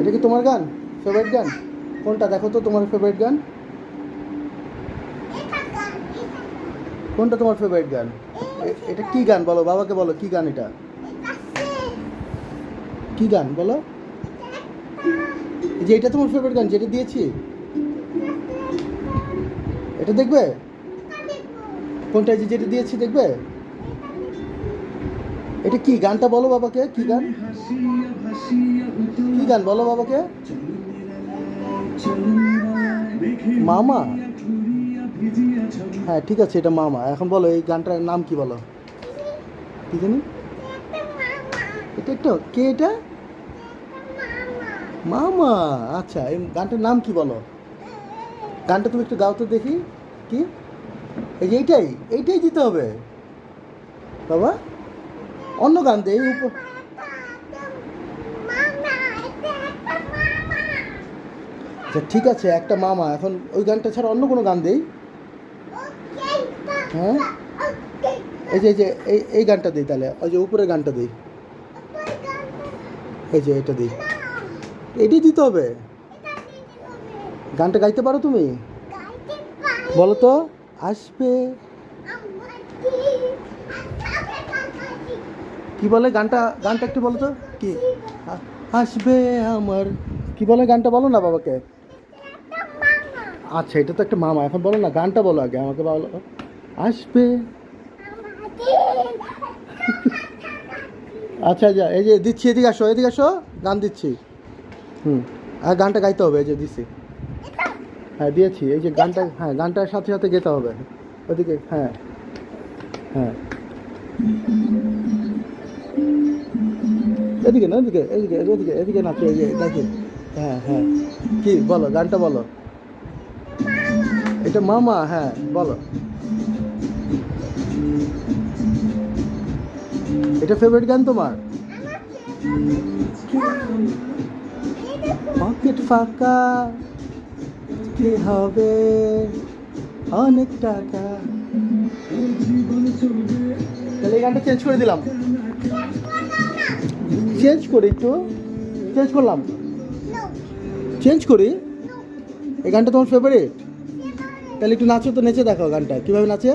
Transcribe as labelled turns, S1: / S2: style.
S1: এটা কি তোমার গান, ফেভারিট গান? কোনটা দেখো তো তোমার ফেভারিট গান কোনটা? তোমার ফেভারিট গান এটা কি গান বলো, বাবাকে বলো কি গান এটা, কি গান বলো? এই যে এটা তোমার ফেভারিট গান যেটা দিয়েছি, এটা দেখবে? কোনটা? এই যে যেটা দিয়েছি দেখবে? এটা কি গানটা বলো বাবাকে, কি গান, কি গান বলো বাবাকে? মামা? হ্যাঁ ঠিক আছে, এটা মামা। এখন বলো এই গানটার নাম কি বলো, কি জানি? এটা একটা কে, এটা মামা। আচ্ছা, এই গানটার নাম কি বলো? গানটা তুমি একটু গাও তো দেখি। কি? এই যে এইটাই, এইটাই দিতে হবে বাবা, অন্য গান দেই উপর। আচ্ছা ঠিক আছে, একটা মামা। এখন ওই গানটা ছাড়া অন্য কোনো গান দেই। হ্যাঁ, এই যে এই গানটা দিই তাহলে, ওই যে উপরের গানটা দিই, এই যে এটা দিই, এটাই দিতে হবে। গানটা গাইতে পারো তুমি? বলো তো। আসবে, কি বলে গানটা, গানটা একটু বলো তো কি? আসবে আমার, কি বলে গানটা বলো না বাবাকে। আচ্ছা এটা তো একটা মামা, এখন বলো না গানটা বলো আগে আমাকে বলো। আসবে। আচ্ছা যা, এই যে দিচ্ছি, এদিকে আসো, এদিকে আসো, গান দিচ্ছি। আর গানটা গাইতে হবে, এই যে দিচ্ছি। হ্যাঁ দিয়েছি, এই যে গানটা, হ্যাঁ গানটার সাথে সাথে যেতে হবে ওদিকে। হ্যাঁ হ্যাঁ, এদিকে না, এদিকে এদিকে এদিকে এদিকে নাচো, এই যে দেখি। হ্যাঁ হ্যাঁ, কি বলো, গানটা বলো। এটা মামা, হ্যাঁ বলো। এটা ফেভারিট গান তোমার? পকেট ফাঁকা, কি হবে অনেক টাকা। তাহলে এই গানটা চেঞ্জ করে দিলাম, চেঞ্জ করি একটু, চেঞ্জ করলাম, চেঞ্জ করি। এই গানটা তোমার ফেভারিট? তাহলে একটু নাচো তো, নেচে দেখাও গানটা কীভাবে নাচে।